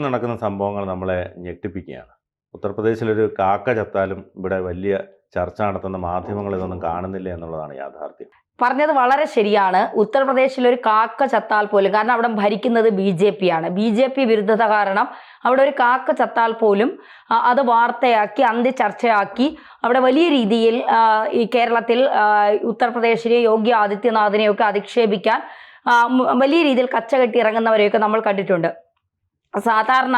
നടക്കുന്ന സംഭവങ്ങൾ നമ്മളെ ഞെട്ടിപ്പിക്കുകയാണ്. ഉത്തർപ്രദേശിലൊരു കാക്ക ചത്താലും ഇവിടെ വലിയ ചർച്ച നടത്തുന്ന മാധ്യമങ്ങൾ ഇതൊന്നും കാണുന്നില്ല എന്നുള്ളതാണ് യാഥാർത്ഥ്യം. പറഞ്ഞത് വളരെ ശരിയാണ്. ഉത്തർപ്രദേശിൽ ഒരു കാക്ക ചത്താൽ പോലും, കാരണം അവിടെ ഭരിക്കുന്നത് BJP ആണ്. BJP വിരുദ്ധത കാരണം അവിടെ ഒരു കാക്ക ചത്താൽ പോലും അത് വാർത്തയാക്കി ചർച്ചയാക്കി അവിടെ വലിയ രീതിയിൽ ഈ കേരളത്തിൽ ഉത്തർപ്രദേശിലെ യോഗി ആദിത്യനാഥിനെയൊക്കെ അധിക്ഷേപിക്കാൻ വലിയ രീതിയിൽ കച്ചകെട്ടി ഇറങ്ങുന്നവരെയൊക്കെ നമ്മൾ കണ്ടിട്ടുണ്ട്. സാധാരണ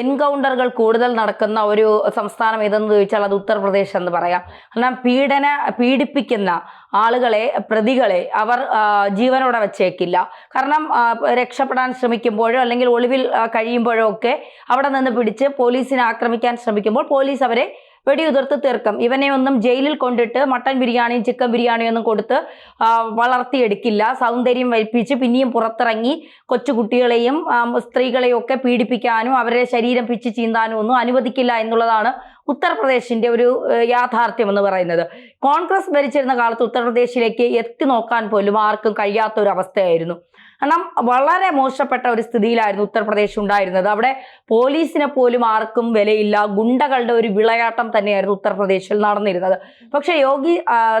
എൻകൗണ്ടറുകൾ കൂടുതൽ നടക്കുന്ന ഒരു സംസ്ഥാനം ഏതെന്ന് ചോദിച്ചാൽ അത് ഉത്തർപ്രദേശ് എന്ന് പറയാം. കാരണം പീഡിപ്പിക്കുന്ന ആളുകളെ, പ്രതികളെ അവർ ജീവനോടെ വെച്ചേക്കില്ല. കാരണം രക്ഷപ്പെടാൻ ശ്രമിക്കുമ്പോഴോ അല്ലെങ്കിൽ ഒളിവിൽ കഴിയുമ്പോഴോ ഒക്കെ അവിടെ നിന്ന് പിടിച്ച് പോലീസിനെ ആക്രമിക്കാൻ ശ്രമിക്കുമ്പോൾ പോലീസ് അവരെ വെടിയുതിർത്ത് തീർക്കും. ഇവനെ ഒന്നും ജയിലിൽ കൊണ്ടിട്ട് മട്ടൻ ബിരിയാണിയും ചിക്കൻ ബിരിയാണിയും ഒന്നും കൊടുത്ത് വളർത്തിയെടുക്കില്ല. സൗന്ദര്യം വയ്പ്പിച്ച് പിന്നെയും പുറത്തിറങ്ങി കൊച്ചുകുട്ടികളെയും സ്ത്രീകളെയും ഒക്കെ പീഡിപ്പിക്കാനും അവരുടെ ശരീരം പിച്ച് ചീന്താനും ഒന്നും അനുവദിക്കില്ല എന്നുള്ളതാണ് ഉത്തർപ്രദേശിന്റെ ഒരു യാഥാർത്ഥ്യം എന്ന് പറയുന്നത്. കോൺഗ്രസ് ഭരിച്ചിരുന്ന കാലത്ത് ഉത്തർപ്രദേശിലേക്ക് എത്തി നോക്കാൻ പോലും ആർക്കും കഴിയാത്ത ഒരു അവസ്ഥയായിരുന്നു. കാരണം വളരെ മോശപ്പെട്ട ഒരു സ്ഥിതിയിലായിരുന്നു ഉത്തർപ്രദേശ് ഉണ്ടായിരുന്നത്. അവിടെ പോലീസിനെ പോലും ആർക്കും വിലയില്ല. ഗുണ്ടകളുടെ ഒരു വിളയാട്ടം തന്നെയായിരുന്നു ഉത്തർപ്രദേശിൽ നടന്നിരുന്നത്. പക്ഷെ യോഗി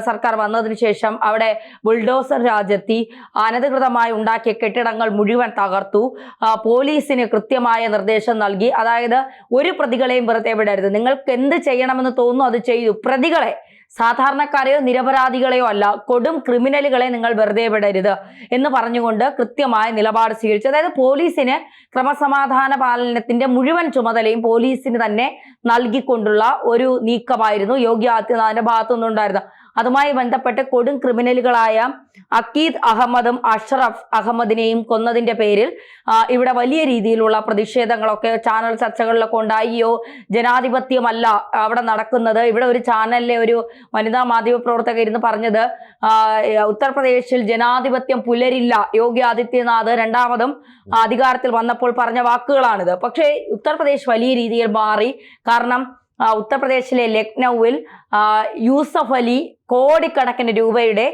സർക്കാർ വന്നതിന് ശേഷം അവിടെ ബുൾഡോസർ രാജെത്തി അനധികൃതമായി ഉണ്ടാക്കിയ കെട്ടിടങ്ങൾ മുഴുവൻ തകർത്തു. പോലീസിന് കൃത്യമായ നിർദ്ദേശം നൽകി. അതായത് ഒരു പ്രതികളെയും വെറുതെ വിടരുത്, നിങ്ങൾക്ക് എന്ത് ചെയ്യണമെന്ന് തോന്നുന്നു അത് ചെയ്തു. പ്രതികളെ, സാധാരണക്കാരെയോ നിരപരാധികളെയോ അല്ല, കൊടും ക്രിമിനലുകളെ നിങ്ങൾ വെറുതെ വിടരുത് എന്ന് പറഞ്ഞുകൊണ്ട് കൃത്യമായ നിലപാട് സ്വീകരിച്ചു. അതായത് പോലീസിന് ക്രമസമാധാന പാലനത്തിന്റെ മുഴുവൻ ചുമതലയും പോലീസിന് തന്നെ നൽകിക്കൊണ്ടുള്ള ഒരു നീക്കമായിരുന്നു യോഗി ആദിത്യനാഥിന്റെ ഭാഗത്തുനിന്നുണ്ടായിരുന്നത്. അതുമായി ബന്ധപ്പെട്ട് കൊടും ക്രിമിനലുകളായ അക്കീദ് അഹമ്മദും അഷ്റഫ് അഹമ്മദിനെയും കൊന്നതിന്റെ പേരിൽ ഇവിടെ വലിയ രീതിയിലുള്ള പ്രതിഷേധങ്ങളൊക്കെ ചാനൽ ചർച്ചകളിലൊക്കെ ഉണ്ടായിയോ. ജനാധിപത്യമല്ല അവിടെ നടക്കുന്നത്. ഇവിടെ ഒരു ചാനലിലെ ഒരു വനിതാ മാധ്യമ പ്രവർത്തക ഇരുന്ന് പറഞ്ഞത് ഉത്തർപ്രദേശിൽ ജനാധിപത്യം പുലരില്ല, യോഗി ആദിത്യനാഥ് രണ്ടാമതും അധികാരത്തിൽ വന്നപ്പോൾ പറഞ്ഞ വാക്കുകളാണിത്. പക്ഷേ ഉത്തർപ്രദേശ് വലിയ രീതിയിൽ മാറി. കാരണം ഉത്തർപ്രദേശിലെ ലക്നൌവിൽ യൂസഫ് അലി കോടിക്കണക്കിന് രൂപയുടെ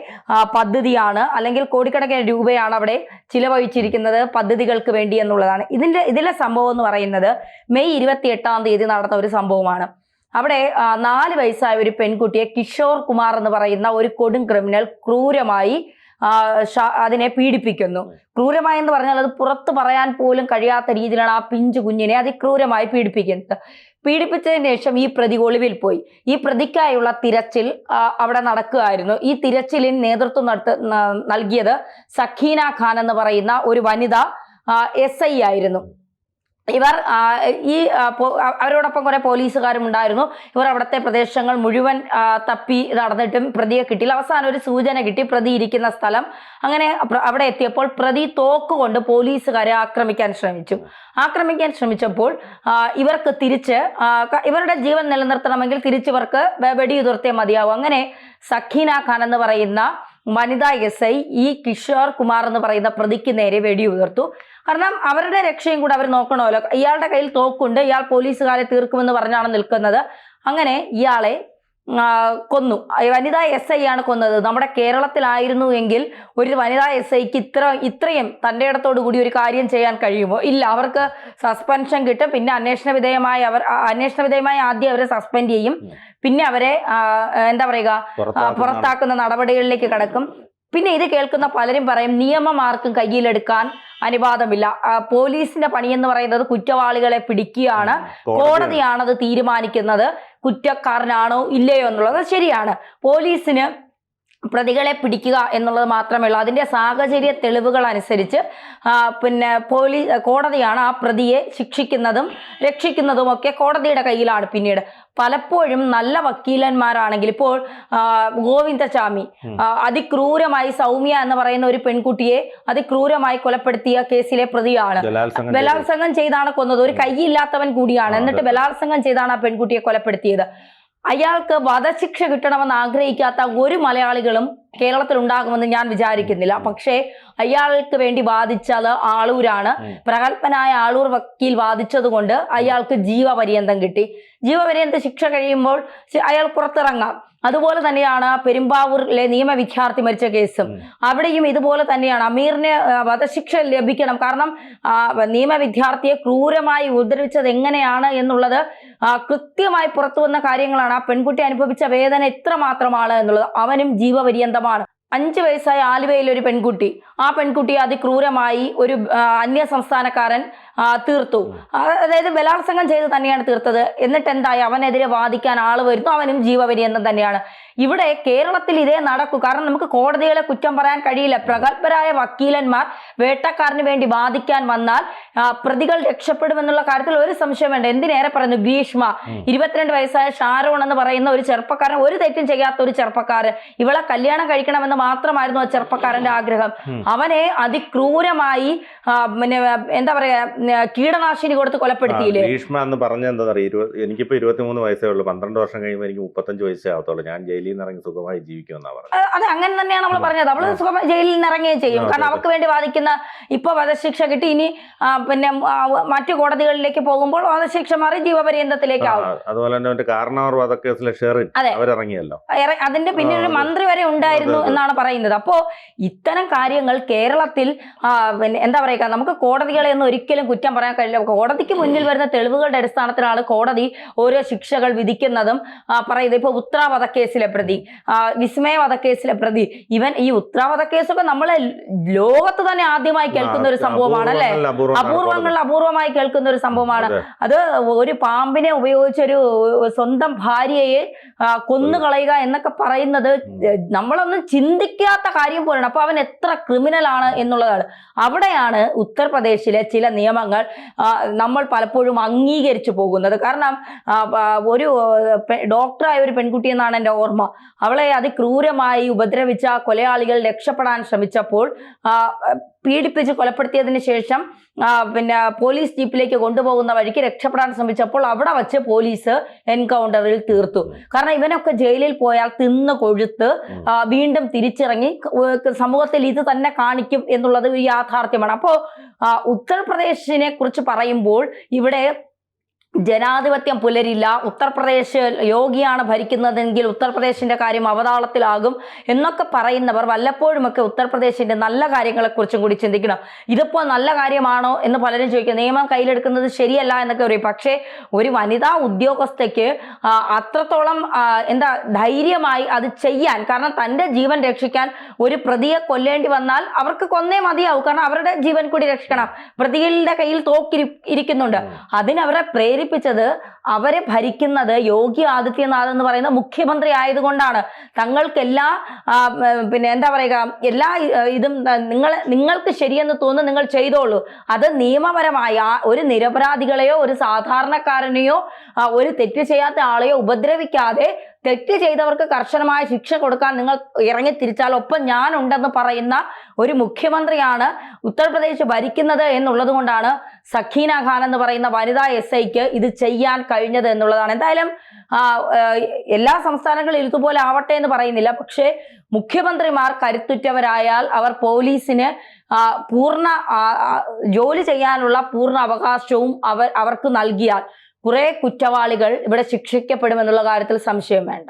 പദ്ധതിയാണ്, അല്ലെങ്കിൽ കോടിക്കണക്കിന് രൂപയാണ് അവിടെ ചിലവഴിച്ചിരിക്കുന്നത് പദ്ധതികൾക്ക് വേണ്ടി എന്നുള്ളതാണ്. ഇതിലെ സംഭവം എന്ന് പറയുന്നത് മെയ് 28-ാം തീയതി നടന്ന ഒരു സംഭവമാണ്. അവിടെ 4 വയസ്സായ ഒരു പെൺകുട്ടിയെ കിഷോർ കുമാർ എന്ന് പറയുന്ന ഒരു കൊടും ക്രിമിനൽ ക്രൂരമായി അതിനെ പീഡിപ്പിക്കുന്നു. ക്രൂരമായി എന്ന് പറഞ്ഞാൽ അത് പുറത്തു പറയാൻ പോലും കഴിയാത്ത രീതിയിലാണ് ആ പിഞ്ചു കുഞ്ഞിനെ അതിക്രൂരമായി പീഡിപ്പിക്കുന്നത്. പീഡിപ്പിച്ചതിന് ശേഷം ഈ പ്രതി ഒളിവിൽ പോയി. ഈ പ്രതിക്കായുള്ള തിരച്ചിൽ അവിടെ നടക്കുകയായിരുന്നു. ഈ തിരച്ചിലിന് നേതൃത്വം നൽകിയത് സഖീന ഖാൻ എന്ന് പറയുന്ന ഒരു വനിത SI ആയിരുന്നു. ഇവർ അവരോടൊപ്പം കുറെ പോലീസുകാരും ഉണ്ടായിരുന്നു. ഇവർ അവിടുത്തെ പ്രദേശങ്ങൾ മുഴുവൻ തപ്പി നടന്നിട്ടും പ്രതിയെ കിട്ടിയില്ല. അവസാനം ഒരു സൂചന കിട്ടി, പ്രതി ഇരിക്കുന്ന സ്ഥലം. അങ്ങനെ അവിടെ എത്തിയപ്പോൾ പ്രതി തോക്കുകൊണ്ട് പോലീസുകാരെ ആക്രമിക്കാൻ ശ്രമിച്ചപ്പോൾ ഇവർക്ക് തിരിച്ച് ഇവരുടെ ജീവൻ നിലനിർത്തണമെങ്കിൽ തിരിച്ചിവർക്ക് വെടിയുതിർത്തേ മതിയാവും. അങ്ങനെ സഖീന ഖാൻ എന്ന് പറയുന്ന വനിതാ SI ഈ കിഷോർ കുമാർ എന്ന് പറയുന്ന പ്രതിക്ക് നേരെ വെടിയുതിർത്തു. കാരണം അവരുടെ രക്ഷയും കൂടെ അവർ നോക്കണമല്ലോ. ഇയാളുടെ കയ്യിൽ തോക്കുണ്ട്, ഇയാൾ പോലീസുകാരെ തീർക്കുമെന്ന് പറഞ്ഞാണ് നിൽക്കുന്നത്. അങ്ങനെ ഇയാളെ കൊന്നു. വനിതാ SI ആണ് കൊന്നത്. നമ്മുടെ കേരളത്തിലായിരുന്നു എങ്കിൽ ഒരു വനിതാ SIക്ക് ഇത്രയും തൻ്റെ ഇടത്തോടു കൂടി ഒരു കാര്യം ചെയ്യാൻ കഴിയുമോ? ഇല്ല. അവർക്ക് സസ്പെൻഷൻ കിട്ടും. പിന്നെ അന്വേഷണ വിധേയമായി ആദ്യം അവരെ സസ്പെൻഡ് ചെയ്യും. പിന്നെ അവരെ എന്താ പറയുക, പുറത്താക്കുന്ന നടപടികളിലേക്ക് കടക്കും. പിന്നെ ഇത് കേൾക്കുന്ന പലരും പറയും നിയമം ആർക്കും കയ്യിലെടുക്കാൻ അനുവാദമില്ല. പോലീസിന്റെ പണിയെന്ന് പറയുന്നത് കുറ്റവാളികളെ പിടിക്കുകയാണ്. കോടതിയാണത് തീരുമാനിക്കുന്നത് കുറ്റക്കാരനാണോ ഇല്ലയോ എന്നുള്ളത്. ശരിയാണ്, പോലീസിന് പ്രതികളെ പിടിക്കുക എന്നുള്ളത് മാത്രമല്ല, അതിന്റെ സാഹചര്യ തെളിവുകൾ അനുസരിച്ച് കോടതിയാണ് ആ പ്രതിയെ ശിക്ഷിക്കുന്നതും രക്ഷിക്കുന്നതും ഒക്കെ കോടതിയുടെ കയ്യിലാണ്. പിന്നീട് പലപ്പോഴും നല്ല വക്കീലന്മാരാണെങ്കിൽ, ഇപ്പോൾ ഗോവിന്ദചാമി അതിക്രൂരമായി സൗമ്യ എന്ന് പറയുന്ന ഒരു പെൺകുട്ടിയെ അതിക്രൂരമായി കൊലപ്പെടുത്തിയ കേസിലെ പ്രതിയാണ്. ബലാത്സംഗം ചെയ്താണ് കൊന്നത്. ഒരു കൈയില്ലാത്തവൻ കൂടിയാണ്. എന്നിട്ട് ബലാത്സംഗം ചെയ്താണ് ആ പെൺകുട്ടിയെ കൊലപ്പെടുത്തിയത്. അയാൾക്ക് വധശിക്ഷ കിട്ടണമെന്ന് ആഗ്രഹിക്കാത്ത ഒരു മലയാളികളും കേരളത്തിൽ ഉണ്ടാകുമെന്ന് ഞാൻ വിചാരിക്കുന്നില്ല. പക്ഷേ അയാൾക്ക് വേണ്ടി വാദിച്ചത് ആളൂരാണ്. പ്രഗത്ഭനായ ആളൂർ വക്കീൽ വാദിച്ചത് കൊണ്ട് അയാൾക്ക് ജീവപര്യന്തം കിട്ടി. ജീവപര്യന്ത ശിക്ഷ കഴിയുമ്പോൾ അയാൾ പുറത്തിറങ്ങാം. അതുപോലെ തന്നെയാണ് പെരുമ്പാവൂരിലെ നിയമ വിദ്യാർത്ഥി മരിച്ച കേസും. അവിടെയും ഇതുപോലെ തന്നെയാണ്. അമീറിന് വധശിക്ഷ ലഭിക്കണം. കാരണം നിയമ വിദ്യാർത്ഥിയെ ക്രൂരമായി ഉപദ്രവിച്ചത് എങ്ങനെയാണ് എന്നുള്ളത് കൃത്യമായി പുറത്തു വന്ന കാര്യങ്ങളാണ്. ആ പെൺകുട്ടി അനുഭവിച്ച വേദന എത്രമാത്രമാണ് എന്നുള്ളത്. അവനും ജീവപര്യന്തമാണ്. 5 വയസ്സായ ആലുവയിൽ ഒരു പെൺകുട്ടി, ആ പെൺകുട്ടിയെ അതിക്രൂരമായി ഒരു അന്യ സംസ്ഥാനക്കാരൻ തീർത്തു. അതായത് ബലാത്സംഗം ചെയ്ത് തന്നെയാണ് തീർത്തത്. എന്നിട്ട് എന്തായി? അവനെതിരെ വാദിക്കാൻ ആള് വരുന്നു, അവനും ജീവപര്യന്തം തന്നെയാണ്. ഇവിടെ കേരളത്തിൽ ഇതേ നടക്കൂ. കാരണം നമുക്ക് കോടതികളെ കുറ്റം പറയാൻ കഴിയില്ല. പ്രഗത്ഭരായ വക്കീലന്മാർ വേട്ടക്കാരന് വേണ്ടി വാദിക്കാൻ വന്നാൽ പ്രതികൾ രക്ഷപ്പെടുമെന്നുള്ള കാര്യത്തിൽ ഒരു സംശയം വേണ്ട. എന്തിനേറെ പറയുന്നു, ഭീഷ്മ 22 വയസ്സായ ഷാരോൺ എന്ന് പറയുന്ന ഒരു ചെറുപ്പക്കാരൻ, ഒരു തെറ്റും ചെയ്യാത്ത ഒരു ചെറുപ്പക്കാരൻ, ഇവളെ കല്യാണം കഴിക്കണമെന്ന് മാത്രമായിരുന്നു ആ ചെറുപ്പക്കാരന്റെ ആഗ്രഹം. അവനെ അതിക്രൂരമായി പിന്നെ എന്താ പറയാ, കീടനാശിനി കൊടുത്ത് കൊലപ്പെടുത്തിയില്ലേ. ഭീഷ്മ എന്ന് പറഞ്ഞ എന്താ പറയുക, എനിക്കിപ്പോ 23 വയസ്സേ ഉള്ളൂ. 12 വർഷം കഴിയുമ്പോൾ എനിക്ക് 35 വയസ്സേ ആവത്തുള്ളൂ. ഞാൻ ജയിലിൽ നിന്ന് ഇറങ്ങി സുഖമായി ജീവിക്കുമെന്നാ പറഞ്ഞത്. അതെ, അങ്ങനെ തന്നെയാണ് നമ്മൾ പറഞ്ഞത്. അവള് സുഖമായി ജയിലിൽ നിന്ന് ഇറങ്ങുകയും ചെയ്യും. കാരണം അവർക്ക് വേണ്ടി വാദിക്കുന്ന, ഇപ്പൊ വധശിക്ഷ കിട്ടി, ഇനി പിന്നെ മറ്റു കോടതികളിലേക്ക് പോകുമ്പോൾ വധശിക്ഷ മാറി ജീവപര്യന്തത്തിലേക്കാവും. അതുപോലെ തന്നെ മറ്റേ കാരണവർ വധക്കേസിലെ ഷെറിൻ അവരിറങ്ങിയല്ലോ. അതിന്റെ പിന്നിൽ ഒരു മന്ത്രി വരെ ഉണ്ടായിരുന്നു എന്നാണ് പറയുന്നത്. അപ്പോ ഇത്തരം കാര്യങ്ങൾ കേരളത്തിൽ എന്താ പറയുക, നമുക്ക് കോടതികളെ ഒന്നും ഒരിക്കലും കുറ്റം പറയാൻ കഴിയില്ല. കോടതിക്ക് മുന്നിൽ വരുന്ന തെളിവുകളുടെ അടിസ്ഥാനത്തിലാണ് കോടതി ഓരോ ശിക്ഷകൾ വിധിക്കുന്നതും പറയുന്നത്. ഇപ്പൊ ഉത്ര വധക്കേസിലെ പ്രതി, വിസ്മയ വധക്കേസിലെ പ്രതി, ഇവൻ ഈ ഉത്ര വധക്കേസൊക്കെ നമ്മളെ ലോകത്ത് തന്നെ ആദ്യമായി കേൾക്കുന്ന ഒരു സംഭവമാണ് അല്ലെ. അപൂർവമായി കേൾക്കുന്ന ഒരു സംഭവമാണ് അത്. ഒരു പാമ്പിനെ ഉപയോഗിച്ചൊരു സ്വന്തം ഭാര്യയെ കൊന്നുകളയുക എന്നൊക്കെ പറയുന്നത് നമ്മളൊന്നും ചിന്തിക്കാത്ത കാര്യം പോലെയാണ്. അപ്പൊ അവൻ എത്ര ക്രിമിനൽ ആണ് എന്നുള്ളതാണ്. അവിടെയാണ് ഉത്തർപ്രദേശിലെ ചില നിയമങ്ങൾ നമ്മൾ പലപ്പോഴും അംഗീകരിച്ചു പോകുന്നത്. കാരണം ഒരു ഡോക്ടറായ ഒരു പെൺകുട്ടി എന്നാണ് എൻ്റെ ഓർമ്മ. അവളെ അതിക്രൂരമായി ഉപദ്രവിച്ച കൊലയാളികൾ രക്ഷപ്പെടാൻ ശ്രമിച്ചപ്പോൾ, പീഡിപ്പിച്ച് കൊലപ്പെടുത്തിയതിന് ശേഷം പിന്നെ പോലീസ് ജീപ്പിലേക്ക് കൊണ്ടുപോകുന്ന വഴിക്ക് രക്ഷപ്പെടാൻ ശ്രമിച്ചപ്പോൾ അവിടെ വച്ച് പോലീസ് എൻകൗണ്ടറിൽ തീർത്തു. കാരണം ഇവനൊക്കെ ജയിലിൽ പോയാൽ തിന്ന് കൊഴുത്ത് വീണ്ടും തിരിച്ചിറങ്ങി സമൂഹത്തിൽ ഇത് തന്നെ കാണിക്കും എന്നുള്ളത് ഒരു യാഥാർത്ഥ്യമാണ്. അപ്പോൾ ഉത്തർപ്രദേശിനെ കുറിച്ച് പറയുമ്പോൾ ഇവിടെ ജനാധിപത്യം പുലരില്ല, ഉത്തർപ്രദേശ് യോഗിയാണ് ഭരിക്കുന്നതെങ്കിൽ ഉത്തർപ്രദേശിന്റെ കാര്യം അവതാളത്തിലാകും എന്നൊക്കെ പറയുന്നവർ വല്ലപ്പോഴുമൊക്കെ ഉത്തർപ്രദേശിന്റെ നല്ല കാര്യങ്ങളെക്കുറിച്ചും കൂടി ചിന്തിക്കണം. ഇതിപ്പോൾ നല്ല കാര്യമാണോ എന്ന് പലരും ചോദിക്കും. നിയമം കയ്യിലെടുക്കുന്നത് ശരിയല്ല എന്നൊക്കെ പറയും. പക്ഷേ ഒരു വനിതാ ഉദ്യോഗസ്ഥയ്ക്ക് അത്രത്തോളം എന്താ ധൈര്യമായി അത് ചെയ്യാൻ, കാരണം തൻ്റെ ജീവൻ രക്ഷിക്കാൻ ഒരു പ്രതിയെ കൊല്ലേണ്ടി വന്നാൽ അവർക്ക് കൊന്നേ മതിയാവും. കാരണം അവരുടെ ജീവൻ കൂടി രക്ഷിക്കണം. പ്രതികളുടെ കയ്യിൽ തോക്കിരിക്കുന്നുണ്ട്. അതിനവരെ പ്രേരിപ്പിച്ചത് അവരെ ഭരിക്കുന്നത് യോഗി ആദിത്യനാഥ് എന്ന് പറയുന്ന മുഖ്യമന്ത്രി ആയതുകൊണ്ടാണ്. തങ്ങൾക്കെല്ലാ പിന്നെ എന്താ പറയുക, എല്ലാ ഇതും നിങ്ങൾക്ക് ശരിയെന്ന് തോന്നുന്നു നിങ്ങൾ ചെയ്തോളൂ. അത് നിയമപരമായ ഒരു നിരപരാധികളെയോ ഒരു സാധാരണക്കാരനെയോ ഒരു തെറ്റ് ചെയ്യാത്ത ആളെയോ ഉപദ്രവിക്കാതെ തെറ്റ് ചെയ്തവർക്ക് കർശനമായ ശിക്ഷ കൊടുക്കാൻ നിങ്ങൾ ഇറങ്ങി തിരിച്ചാൽ ഒപ്പം ഞാനുണ്ടെന്ന് പറയുന്ന ഒരു മുഖ്യമന്ത്രിയാണ് ഉത്തർപ്രദേശ് ഭരിക്കുന്നത് എന്നുള്ളത് കൊണ്ടാണ് സഖീന ഖാൻ എന്ന് പറയുന്ന വനിതാ SIക്ക് ഇത് ചെയ്യാൻ കഴിഞ്ഞത് എന്നുള്ളതാണ്. എന്തായാലും എല്ലാ സംസ്ഥാനങ്ങളിലും ഇതുപോലെ ആവട്ടെ എന്ന് പറയുന്നില്ല. പക്ഷേ മുഖ്യമന്ത്രിമാർ കരുത്തുറ്റവരായാൽ അവർ പോലീസിന് പൂർണ്ണ ജോലി ചെയ്യാനുള്ള പൂർണ്ണ അവകാശവും അവർക്ക് നൽകിയാൽ കുറെ കുറ്റവാളികൾ ഇവിടെ ശിക്ഷിക്കപ്പെടുമെന്നുള്ള കാര്യത്തിൽ സംശയം വേണ്ട.